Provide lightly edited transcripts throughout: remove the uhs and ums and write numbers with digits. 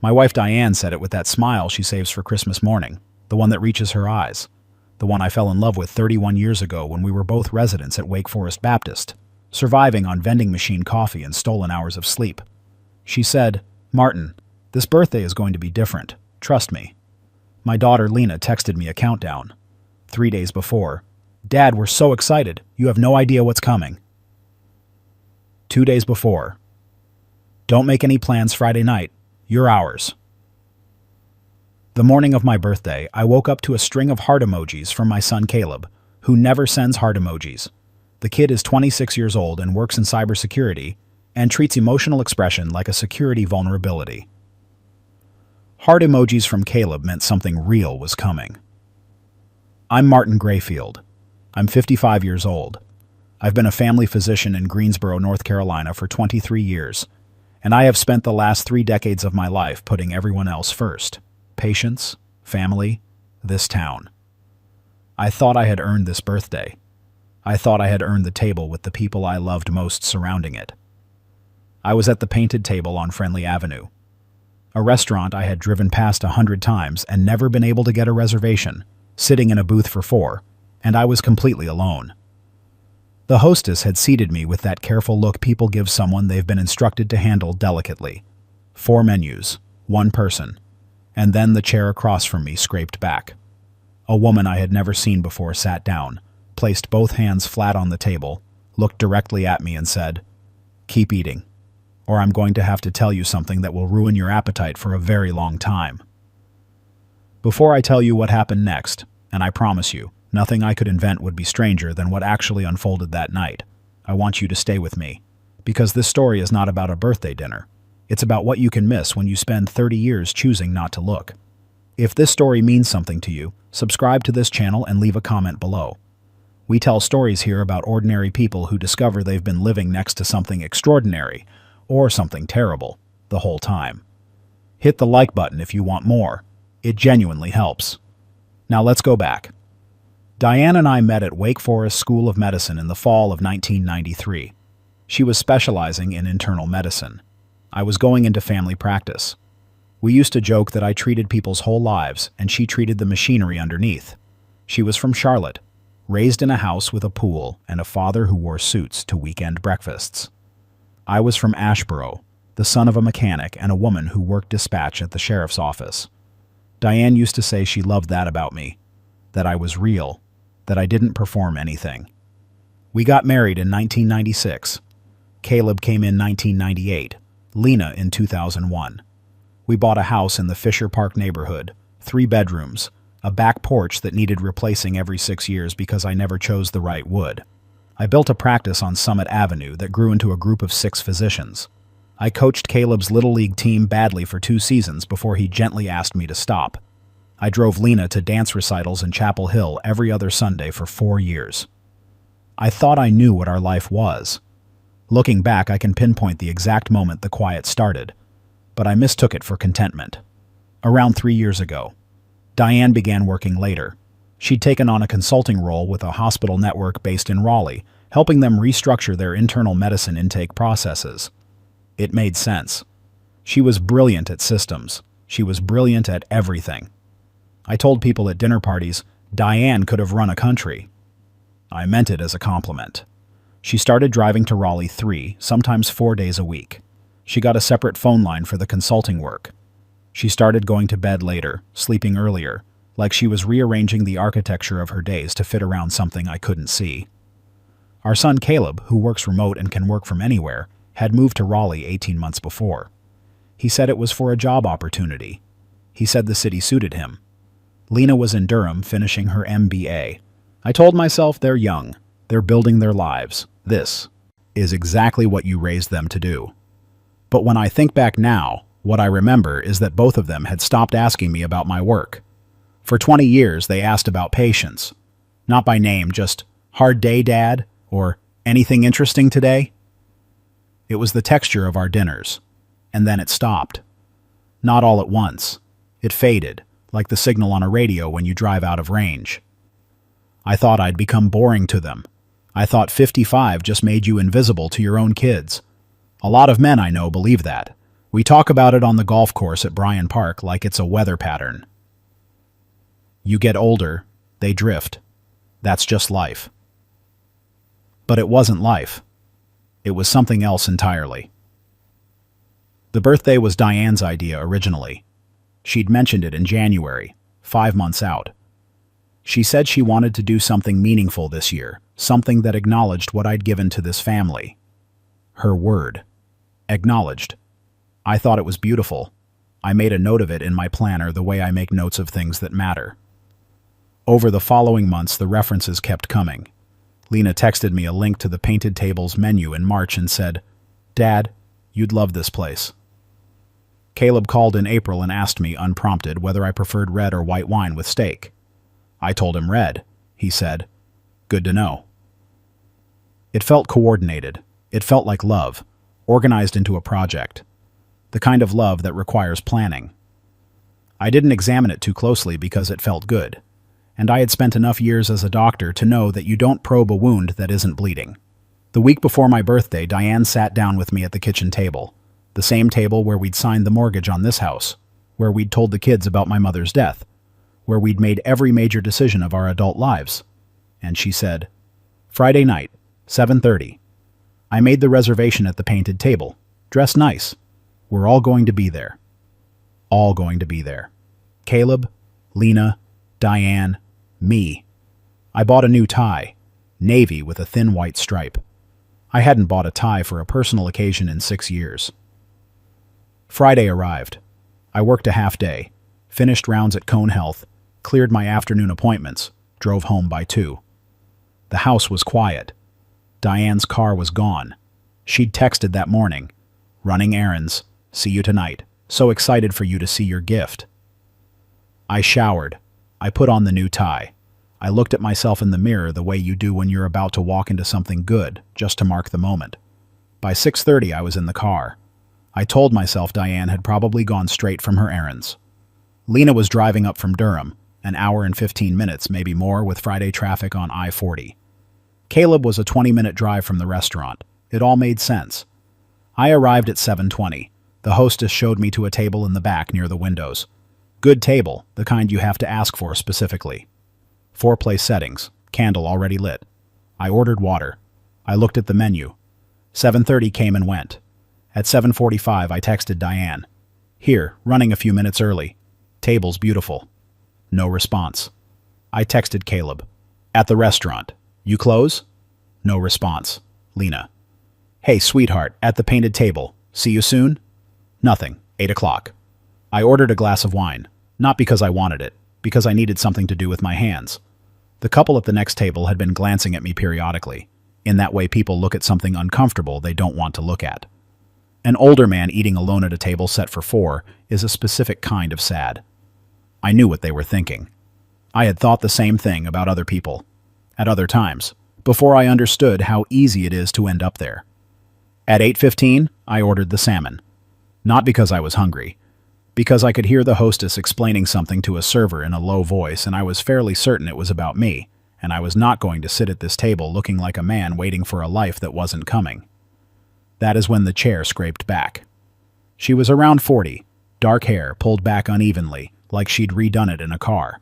My wife Diane said it with that smile she saves for Christmas morning, the one that reaches her eyes, the one I fell in love with 31 years ago when we were both residents at Wake Forest Baptist, surviving on vending machine coffee and stolen hours of sleep. She said, "Martin, this birthday is going to be different. Trust me." My daughter Lena texted me a countdown. 3 days before, "Dad, we're so excited. You have no idea what's coming." 2 days before, "Don't make any plans Friday night. You're ours." The morning of my birthday, I woke up to a string of heart emojis from my son Caleb, who never sends heart emojis. The kid is 26 years old and works in cybersecurity and treats emotional expression like a security vulnerability. Heart emojis from Caleb meant something real was coming. I'm Martin Grayfield. I'm 55 years old. I've been a family physician in Greensboro, North Carolina for 23 years, and I have spent the last 3 decades of my life putting everyone else first. Patients, family, this town. I thought I had earned this birthday. I thought I had earned the table with the people I loved most surrounding it. I was at the Painted Table on Friendly Avenue, a restaurant I had driven past 100 times and never been able to get a reservation, sitting in a booth for 4, and I was completely alone. The hostess had seated me with that careful look people give someone they've been instructed to handle delicately. 4 menus, 1 person, and then the chair across from me scraped back. A woman I had never seen before sat down, placed both hands flat on the table, looked directly at me and said, "Keep eating, or I'm going to have to tell you something that will ruin your appetite for a very long time." Before I tell you what happened next, and I promise you, nothing I could invent would be stranger than what actually unfolded that night, I want you to stay with me, because this story is not about a birthday dinner. It's about what you can miss when you spend 30 years choosing not to look. If this story means something to you, subscribe to this channel and leave a comment below. We tell stories here about ordinary people who discover they've been living next to something extraordinary, or something terrible, the whole time. Hit the like button if you want more. It genuinely helps. Now let's go back. Diane and I met at Wake Forest School of Medicine in the fall of 1993. She was specializing in internal medicine. I was going into family practice. We used to joke that I treated people's whole lives and she treated the machinery underneath. She was from Charlotte, raised in a house with a pool and a father who wore suits to weekend breakfasts. I was from Ashboro, the son of a mechanic and a woman who worked dispatch at the sheriff's office. Diane used to say she loved that about me, that I was real, that I didn't perform anything. We got married in 1996. Caleb came in 1998, Lena in 2001. We bought a house in the Fisher Park neighborhood, 3 bedrooms, a back porch that needed replacing every 6 years because I never chose the right wood. I built a practice on Summit Avenue that grew into a group of 6 physicians. I coached Caleb's Little League team badly for 2 seasons before he gently asked me to stop. I drove Lena to dance recitals in Chapel Hill every other Sunday for 4 years. I thought I knew what our life was. Looking back, I can pinpoint the exact moment the quiet started, but I mistook it for contentment. Around 3 years ago, Diane began working later. She'd taken on a consulting role with a hospital network based in Raleigh, helping them restructure their internal medicine intake processes. It made sense. She was brilliant at systems. She was brilliant at everything. I told people at dinner parties, Diane could have run a country. I meant it as a compliment. She started driving to Raleigh 3, sometimes 4 days a week. She got a separate phone line for the consulting work. She started going to bed later, sleeping earlier, like she was rearranging the architecture of her days to fit around something I couldn't see. Our son Caleb, who works remote and can work from anywhere, had moved to Raleigh 18 months before. He said it was for a job opportunity. He said the city suited him. Lena was in Durham finishing her MBA. I told myself they're young. They're building their lives. This is exactly what you raised them to do. But when I think back now, what I remember is that both of them had stopped asking me about my work. For 20 years, they asked about patients. Not by name, just, "Hard day, Dad?" or "Anything interesting today?" It was the texture of our dinners. And then it stopped. Not all at once. It faded, like the signal on a radio when you drive out of range. I thought I'd become boring to them. I thought 55 just made you invisible to your own kids. A lot of men I know believe that. We talk about it on the golf course at Bryan Park like it's a weather pattern. You get older, they drift. That's just life. But it wasn't life. It was something else entirely. The birthday was Diane's idea originally. She'd mentioned it in January, 5 months out. She said she wanted to do something meaningful this year, something that acknowledged what I'd given to this family. Her word. Acknowledged. I thought it was beautiful. I made a note of it in my planner the way I make notes of things that matter. Over the following months, the references kept coming. Lena texted me a link to the Painted Tables menu in March and said, "Dad, you'd love this place." Caleb called in April and asked me, unprompted, whether I preferred red or white wine with steak. I told him red. He said, "Good to know." It felt coordinated. It felt like love, organized into a project. The kind of love that requires planning. I didn't examine it too closely because it felt good, and I had spent enough years as a doctor to know that you don't probe a wound that isn't bleeding. The week before my birthday, Diane sat down with me at the kitchen table, the same table where we'd signed the mortgage on this house, where we'd told the kids about my mother's death, where we'd made every major decision of our adult lives. And she said, "Friday night, 7:30. I made the reservation at the Painted Table. Dress nice. We're all going to be there." All going to be there. Caleb, Lena, Diane, me. I bought a new tie, navy with a thin white stripe. I hadn't bought a tie for a personal occasion in 6 years. Friday arrived. I worked a half day, finished rounds at Cone Health, cleared my afternoon appointments, drove home by 2. The house was quiet. Diane's car was gone. She'd texted that morning, "Running errands, see you tonight, so excited for you to see your gift." I showered. I put on the new tie. I looked at myself in the mirror the way you do when you're about to walk into something good, just to mark the moment. By 6:30 I was in the car. I told myself Diane had probably gone straight from her errands. Lena was driving up from Durham, an hour and 15 minutes, maybe more, with Friday traffic on I-40. Caleb was a 20-minute drive from the restaurant. It all made sense. I arrived at 7:20. The hostess showed me to a table in the back near the windows. Good table, the kind you have to ask for specifically. 4-place settings, candle already lit. I ordered water. I looked at the menu. 7:30 came and went. At 7:45 I texted Diane. "Here, running a few minutes early. Table's beautiful." No response. I texted Caleb. "At the restaurant. You close?" No response. Lena. "Hey, sweetheart, at the Painted Table. See you soon?" Nothing. 8 o'clock. I ordered a glass of wine. Not because I wanted it, because I needed something to do with my hands. The couple at the next table had been glancing at me periodically. In that way people look at something uncomfortable they don't want to look at. An older man eating alone at a table set for 4 is a specific kind of sad. I knew what they were thinking. I had thought the same thing about other people, at other times, before I understood how easy it is to end up there. At 8:15, I ordered the salmon. Not because I was hungry, because I could hear the hostess explaining something to a server in a low voice, and I was fairly certain it was about me, and I was not going to sit at this table looking like a man waiting for a life that wasn't coming. That is when the chair scraped back. She was around 40, dark hair pulled back unevenly, like she'd redone it in a car.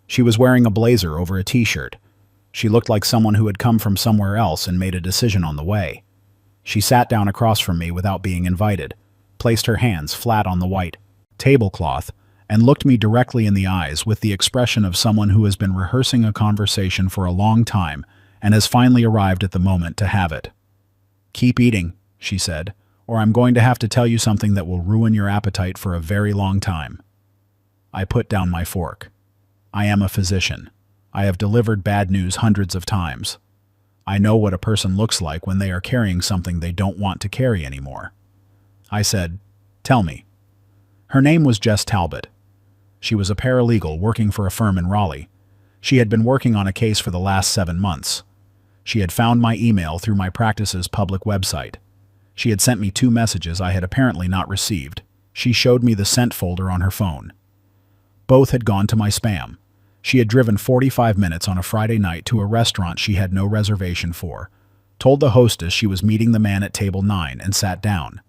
She was wearing a blazer over a t-shirt. She looked like someone who had come from somewhere else and made a decision on the way. She sat down across from me without being invited, placed her hands flat on the white tablecloth, and looked me directly in the eyes with the expression of someone who has been rehearsing a conversation for a long time and has finally arrived at the moment to have it. "Keep eating," she said, "or I'm going to have to tell you something that will ruin your appetite for a very long time." I put down my fork. I am a physician. I have delivered bad news hundreds of times. I know what a person looks like when they are carrying something they don't want to carry anymore. I said, "Tell me." Her name was Jess Talbot. She was a paralegal working for a firm in Raleigh. She had been working on a case for the last 7 months. She had found my email through my practice's public website. She had sent me 2 messages I had apparently not received. She showed me the sent folder on her phone. Both had gone to my spam. She had driven 45 minutes on a Friday night to a restaurant she had no reservation for, told the hostess she was meeting the man at table 9, and sat down.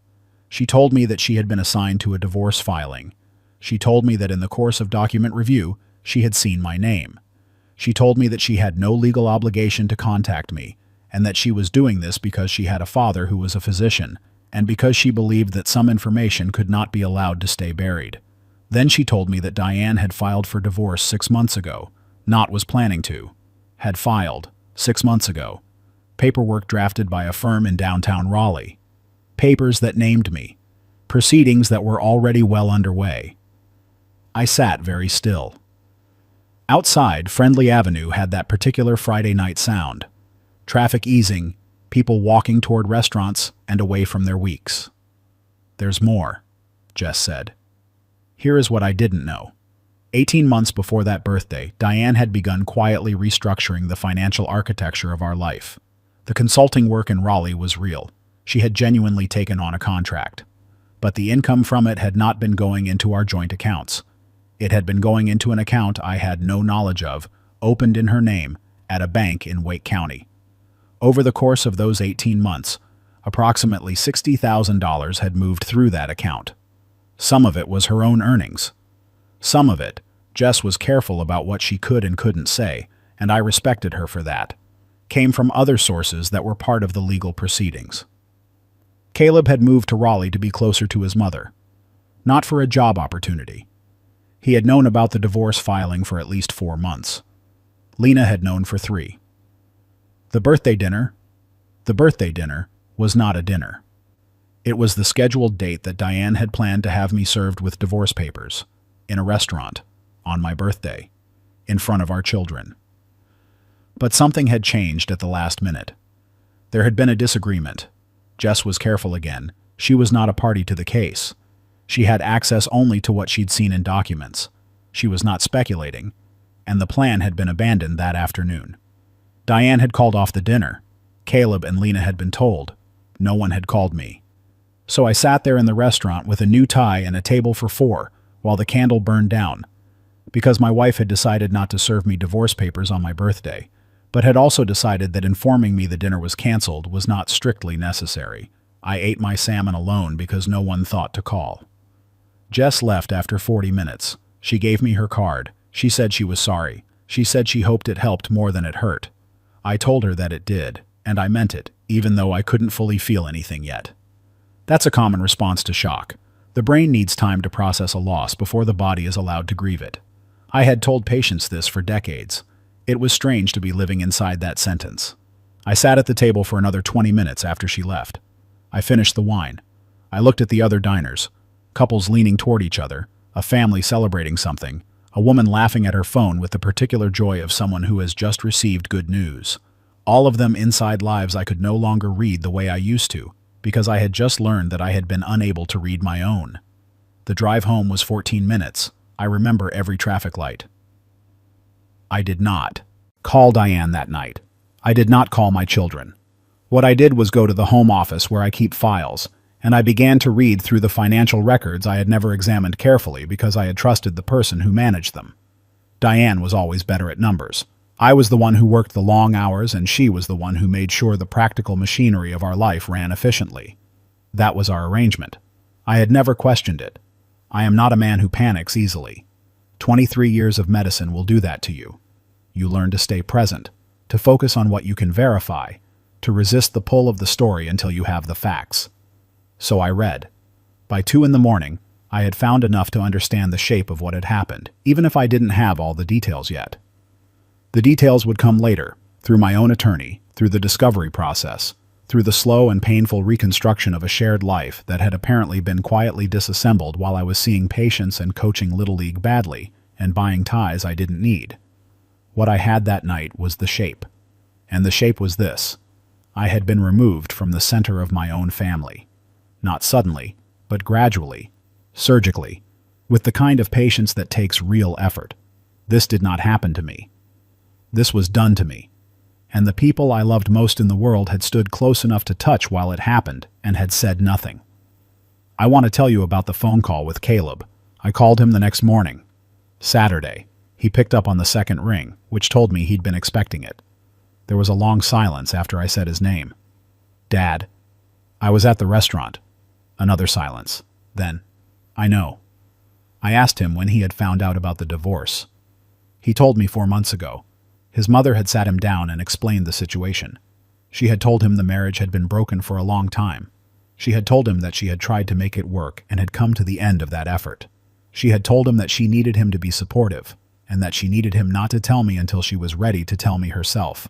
She told me that she had been assigned to a divorce filing. She told me that in the course of document review, she had seen my name. She told me that she had no legal obligation to contact me, and that she was doing this because she had a father who was a physician, and because she believed that some information could not be allowed to stay buried. Then she told me that Diane had filed for divorce 6 months ago, not was planning to. Had filed, 6 months ago. Paperwork drafted by a firm in downtown Raleigh. Papers that named me. Proceedings that were already well underway. I sat very still. Outside, Friendly Avenue had that particular Friday night sound. Traffic easing, people walking toward restaurants and away from their weeks. "There's more," Jess said. Here is what I didn't know. 18 months before that birthday, Diane had begun quietly restructuring the financial architecture of our life. The consulting work in Raleigh was real. She had genuinely taken on a contract. But the income from it had not been going into our joint accounts. It had been going into an account I had no knowledge of, opened in her name, at a bank in Wake County. Over the course of those 18 months, approximately $60,000 had moved through that account. Some of it was her own earnings. Some of it, Jess was careful about what she could and couldn't say, and I respected her for that, came from other sources that were part of the legal proceedings. Caleb had moved to Raleigh to be closer to his mother. Not for a job opportunity. He had known about the divorce filing for at least 4 months. Lena had known for 3. The birthday dinner was not a dinner. It was the scheduled date that Diane had planned to have me served with divorce papers, in a restaurant, on my birthday, in front of our children. But something had changed at the last minute. There had been a disagreement. Jess was careful again. She was not a party to the case. She had access only to what she'd seen in documents. She was not speculating, and the plan had been abandoned that afternoon. Diane had called off the dinner. Caleb and Lena had been told. No one had called me. So I sat there in the restaurant with a new tie and a table for 4 while the candle burned down, because my wife had decided not to serve me divorce papers on my birthday, but had also decided that informing me the dinner was canceled was not strictly necessary. I ate my salmon alone because no one thought to call. Jess left after 40 minutes. She gave me her card. She said she was sorry. She said she hoped it helped more than it hurt. I told her that it did, and I meant it, even though I couldn't fully feel anything yet. That's a common response to shock. The brain needs time to process a loss before the body is allowed to grieve it. I had told patients this for decades. It was strange to be living inside that sentence. I sat at the table for another 20 minutes after she left. I finished the wine. I looked at the other diners. Couples leaning toward each other, a family celebrating something, a woman laughing at her phone with the particular joy of someone who has just received good news. All of them inside lives I could no longer read the way I used to, because I had just learned that I had been unable to read my own. The drive home was 14 minutes. I remember every traffic light. I did not call Diane that night. I did not call my children. What I did was go to the home office where I keep files, and I began to read through the financial records I had never examined carefully because I had trusted the person who managed them. Diane was always better at numbers. I was the one who worked the long hours, and she was the one who made sure the practical machinery of our life ran efficiently. That was our arrangement. I had never questioned it. I am not a man who panics easily. 23 years of medicine will do that to you. You learn to stay present, to focus on what you can verify, to resist the pull of the story until you have the facts. So I read. By 2 a.m, I had found enough to understand the shape of what had happened, even if I didn't have all the details yet. The details would come later, through my own attorney, through the discovery process, through the slow and painful reconstruction of a shared life that had apparently been quietly disassembled while I was seeing patients and coaching Little League badly and buying ties I didn't need. What I had that night was the shape. And the shape was this. I had been removed from the center of my own family. Not suddenly, but gradually, surgically, with the kind of patience that takes real effort. This did not happen to me. This was done to me. And the people I loved most in the world had stood close enough to touch while it happened and had said nothing. I want to tell you about the phone call with Caleb. I called him the next morning. Saturday. He picked up on the second ring, which told me he'd been expecting it. There was a long silence after I said his name. Dad. I was at the restaurant. Another silence. Then, I know. I asked him when he had found out about the divorce. He told me 4 months ago. His mother had sat him down and explained the situation. She had told him the marriage had been broken for a long time. She had told him that she had tried to make it work and had come to the end of that effort. She had told him that she needed him to be supportive, and that she needed him not to tell me until she was ready to tell me herself.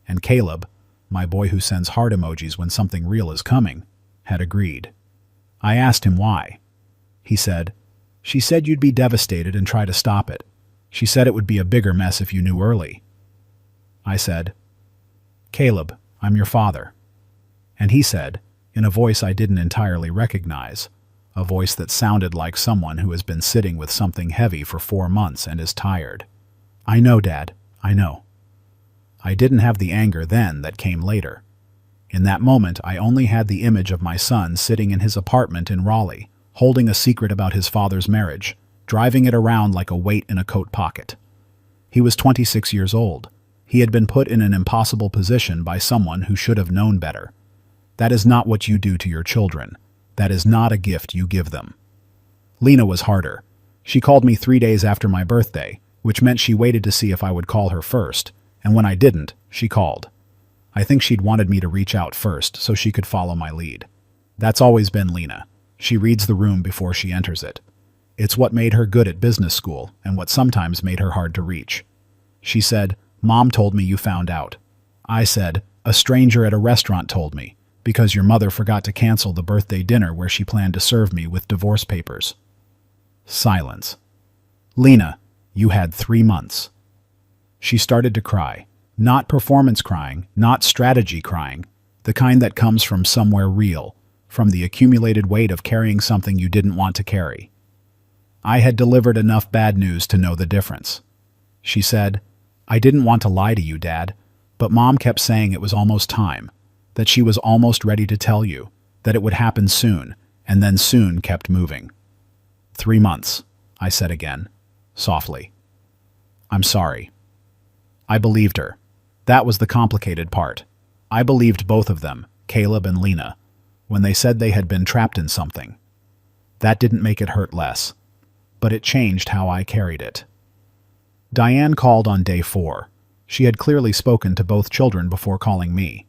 And Caleb, my boy who sends heart emojis when something real is coming, had agreed. I asked him why. He said, "She said you'd be devastated and try to stop it. She said it would be a bigger mess if you knew early." I said, "Caleb, I'm your father." And he said, in a voice I didn't entirely recognize, a voice that sounded like someone who has been sitting with something heavy for 4 months and is tired, "I know, Dad, I know." I didn't have the anger then that came later. In that moment, I only had the image of my son sitting in his apartment in Raleigh, holding a secret about his father's marriage, driving it around like a weight in a coat pocket. He was 26 years old. He had been put in an impossible position by someone who should have known better. That is not what you do to your children. That is not a gift you give them. Lena was harder. She called me 3 days after my birthday, which meant she waited to see if I would call her first, and when I didn't, she called. I think she'd wanted me to reach out first so she could follow my lead. That's always been Lena. She reads the room before she enters it. It's what made her good at business school and what sometimes made her hard to reach. She said, "Mom told me you found out." I said, "A stranger at a restaurant told me, because your mother forgot to cancel the birthday dinner where she planned to serve me with divorce papers." Silence. "Lena, you had 3 months." She started to cry. Not performance crying, not strategy crying, the kind that comes from somewhere real, from the accumulated weight of carrying something you didn't want to carry. I had delivered enough bad news to know the difference. She said, "I didn't want to lie to you, Dad, but Mom kept saying it was almost time, that she was almost ready to tell you, that it would happen soon, and then soon kept moving." 3 months, I said again, softly. "I'm sorry." I believed her. That was the complicated part. I believed both of them, Caleb and Lena, when they said they had been trapped in something. That didn't make it hurt less, but it changed how I carried it. Diane called on day 4. She had clearly spoken to both children before calling me.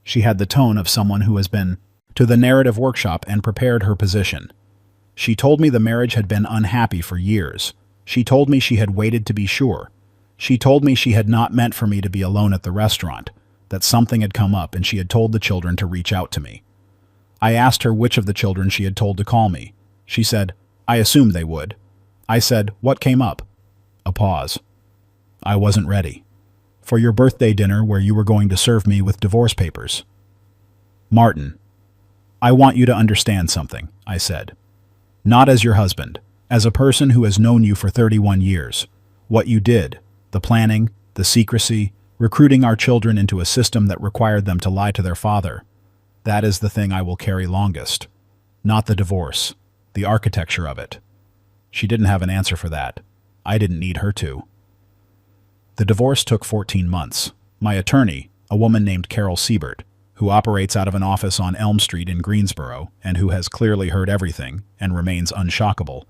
She had the tone of someone who has been to the narrative workshop and prepared her position. She told me the marriage had been unhappy for years. She told me she had waited to be sure. She told me she had not meant for me to be alone at the restaurant, that something had come up and she had told the children to reach out to me. I asked her which of the children she had told to call me. She said, "I assumed they would." I said, "What came up?" A pause. "I wasn't ready. For your birthday dinner where you were going to serve me with divorce papers." "Martin, I want you to understand something," I said. "Not as your husband, as a person who has known you for 31 years. What you did, the planning, the secrecy, recruiting our children into a system that required them to lie to their father, that is the thing I will carry longest. Not the divorce, the architecture of it." She didn't have an answer for that. I didn't need her to. The divorce took 14 months. My attorney, a woman named Carol Siebert, who operates out of an office on Elm Street in Greensboro and who has clearly heard everything and remains unshockable,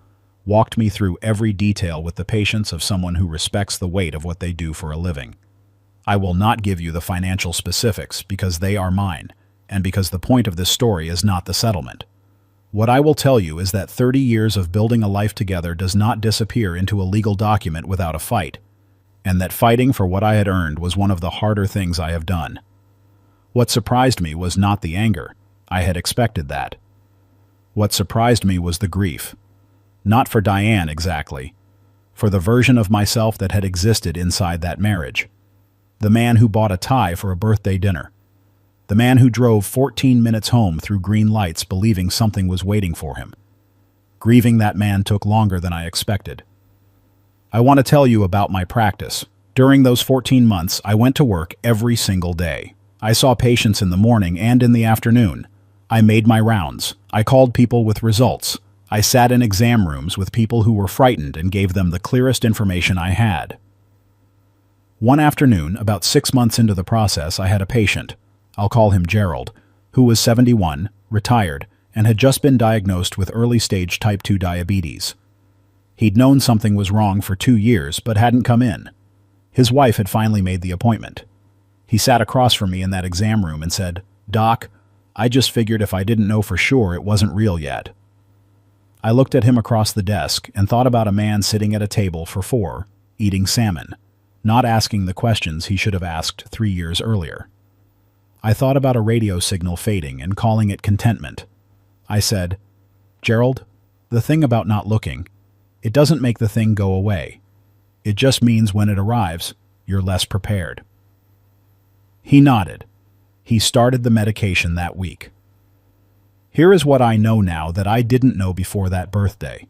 walked me through every detail with the patience of someone who respects the weight of what they do for a living. I will not give you the financial specifics because they are mine, and because the point of this story is not the settlement. What I will tell you is that 30 years of building a life together does not disappear into a legal document without a fight, and that fighting for what I had earned was one of the harder things I have done. What surprised me was not the anger. I had expected that. What surprised me was the grief. Not for Diane exactly, for the version of myself that had existed inside that marriage. The man who bought a tie for a birthday dinner. The man who drove 14 minutes home through green lights believing something was waiting for him. Grieving that man took longer than I expected. I want to tell you about my practice. During those 14 months, I went to work every single day. I saw patients in the morning and in the afternoon. I made my rounds. I called people with results. I sat in exam rooms with people who were frightened and gave them the clearest information I had. One afternoon, about 6 months into the process, I had a patient, I'll call him Gerald, who was 71, retired, and had just been diagnosed with early-stage type 2 diabetes. He'd known something was wrong for 2 years, but hadn't come in. His wife had finally made the appointment. He sat across from me in that exam room and said, "Doc, I just figured if I didn't know for sure it wasn't real yet." I looked at him across the desk and thought about a man sitting at a table for 4, eating salmon, not asking the questions he should have asked 3 years earlier. I thought about a radio signal fading and calling it contentment. I said, "Gerald, the thing about not looking, it doesn't make the thing go away. It just means when it arrives, you're less prepared." He nodded. He started the medication that week. Here is what I know now that I didn't know before that birthday.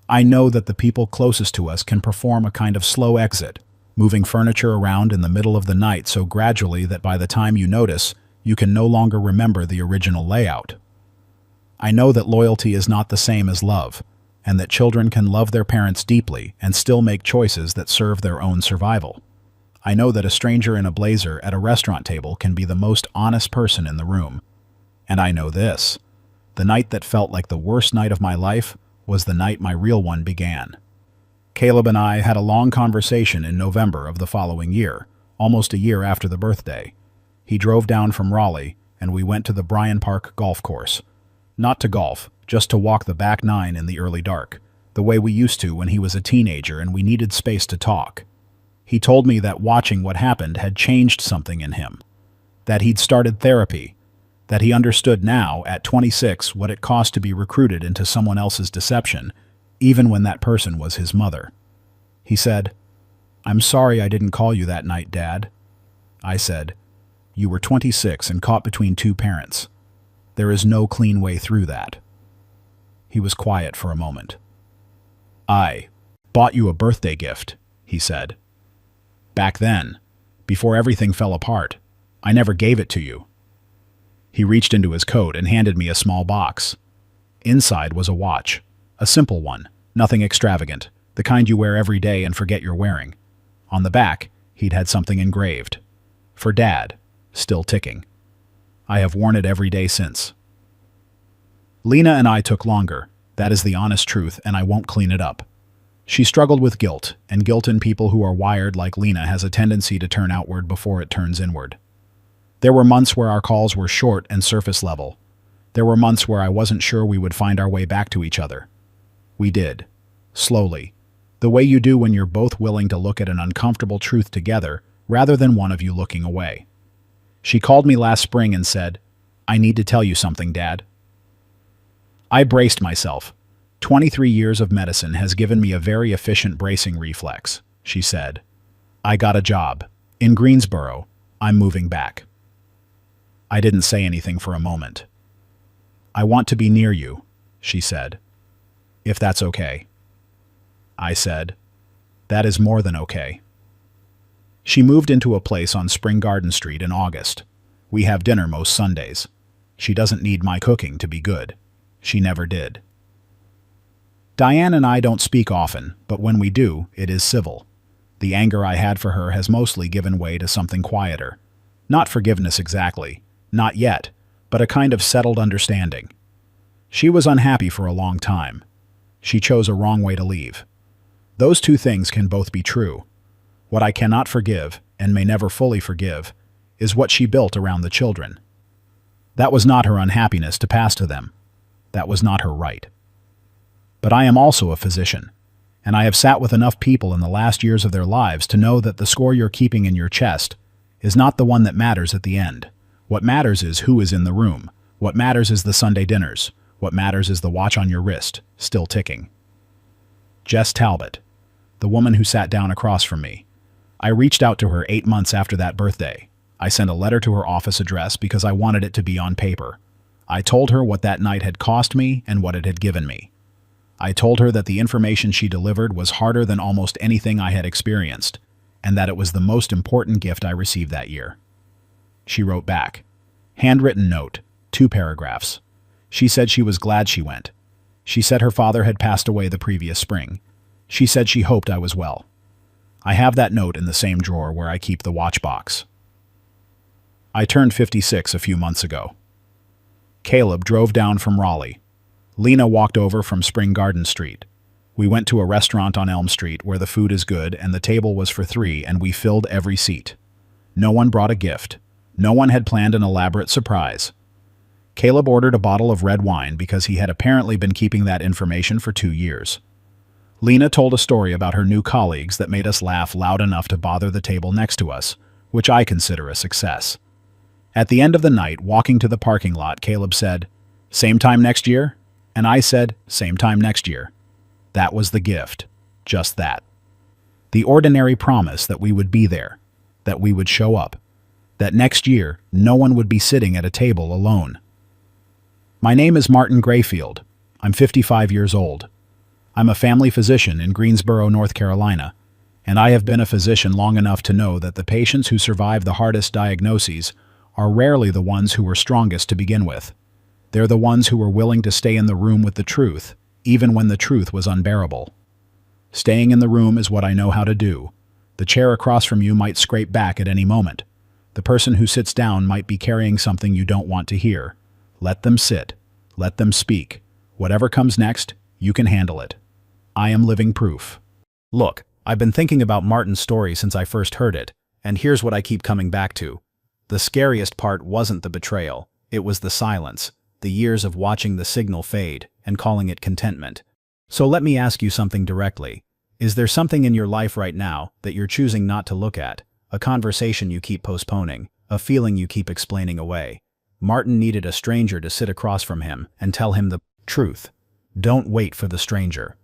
I know that the people closest to us can perform a kind of slow exit, moving furniture around in the middle of the night so gradually that by the time you notice, you can no longer remember the original layout. I know that loyalty is not the same as love, and that children can love their parents deeply and still make choices that serve their own survival. I know that a stranger in a blazer at a restaurant table can be the most honest person in the room. And I know this: the night that felt like the worst night of my life was the night my real one began. Caleb and I had a long conversation in November of the following year, almost a year after the birthday. He drove down from Raleigh, and we went to the Bryan Park golf course. Not to golf, just to walk the back 9 in the early dark, the way we used to when he was a teenager and we needed space to talk. He told me that watching what happened had changed something in him, that he'd started therapy, that he understood now, at 26, what it cost to be recruited into someone else's deception, even when that person was his mother. He said, "I'm sorry I didn't call you that night, Dad." I said, "You were 26 and caught between 2 parents. There is no clean way through that." He was quiet for a moment. "I bought you a birthday gift," he said. "Back then, before everything fell apart, I never gave it to you." He reached into his coat and handed me a small box. Inside was a watch, a simple one, nothing extravagant, the kind you wear every day and forget you're wearing. On the back, he'd had something engraved. "For Dad," still ticking. I have worn it every day since. Lena and I took longer. That is the honest truth, and I won't clean it up. She struggled with guilt, and guilt in people who are wired like Lena has a tendency to turn outward before it turns inward. There were months where our calls were short and surface level. There were months where I wasn't sure we would find our way back to each other. We did. Slowly. The way you do when you're both willing to look at an uncomfortable truth together, rather than one of you looking away. She called me last spring and said, "I need to tell you something, Dad." I braced myself. 23 years of medicine has given me a very efficient bracing reflex, she said. "I got a job. In Greensboro. I'm moving back." I didn't say anything for a moment. "I want to be near you," she said. "If that's okay." I said, "That is more than okay." She moved into a place on Spring Garden Street in August. We have dinner most Sundays. She doesn't need my cooking to be good. She never did. Diane and I don't speak often, but when we do, it is civil. The anger I had for her has mostly given way to something quieter. Not forgiveness exactly, not yet, but a kind of settled understanding. She was unhappy for a long time. She chose a wrong way to leave. Those two things can both be true. What I cannot forgive, and may never fully forgive, is what she built around the children. That was not her unhappiness to pass to them. That was not her right. But I am also a physician, and I have sat with enough people in the last years of their lives to know that the score you're keeping in your chest is not the one that matters at the end. What matters is who is in the room. What matters is the Sunday dinners. What matters is the watch on your wrist, still ticking. Jess Talbot, the woman who sat down across from me. I reached out to her 8 months after that birthday. I sent a letter to her office address because I wanted it to be on paper. I told her what that night had cost me and what it had given me. I told her that the information she delivered was harder than almost anything I had experienced, and that it was the most important gift I received that year. She wrote back. Handwritten note, 2 paragraphs. She said she was glad she went. She said her father had passed away the previous spring. She said she hoped I was well. I have that note in the same drawer where I keep the watch box. I turned 56 a few months ago. Caleb drove down from Raleigh. Lena walked over from Spring Garden Street. We went to a restaurant on Elm Street where the food is good and the table was for 3 and we filled every seat. No one brought a gift. No one had planned an elaborate surprise. Caleb ordered a bottle of red wine because he had apparently been keeping that information for 2 years. Lena told a story about her new colleagues that made us laugh loud enough to bother the table next to us, which I consider a success. At the end of the night, walking to the parking lot, Caleb said, "Same time next year?" And I said, "Same time next year." That was the gift. Just that. The ordinary promise that we would be there, that we would show up, that next year no one would be sitting at a table alone. My name is Martin Grayfield. I'm 55 years old. I'm a family physician in Greensboro, North Carolina, and I have been a physician long enough to know that the patients who survive the hardest diagnoses are rarely the ones who were strongest to begin with. They're the ones who were willing to stay in the room with the truth, even when the truth was unbearable. Staying in the room is what I know how to do. The chair across from you might scrape back at any moment. The person who sits down might be carrying something you don't want to hear. Let them sit. Let them speak. Whatever comes next, you can handle it. I am living proof. Look, I've been thinking about Martin's story since I first heard it, and here's what I keep coming back to. The scariest part wasn't the betrayal. It was the silence, the years of watching the signal fade and calling it contentment. So let me ask you something directly. Is there something in your life right now that you're choosing not to look at? A conversation you keep postponing? A feeling you keep explaining away? Martin needed a stranger to sit across from him and tell him the truth. Don't wait for the stranger.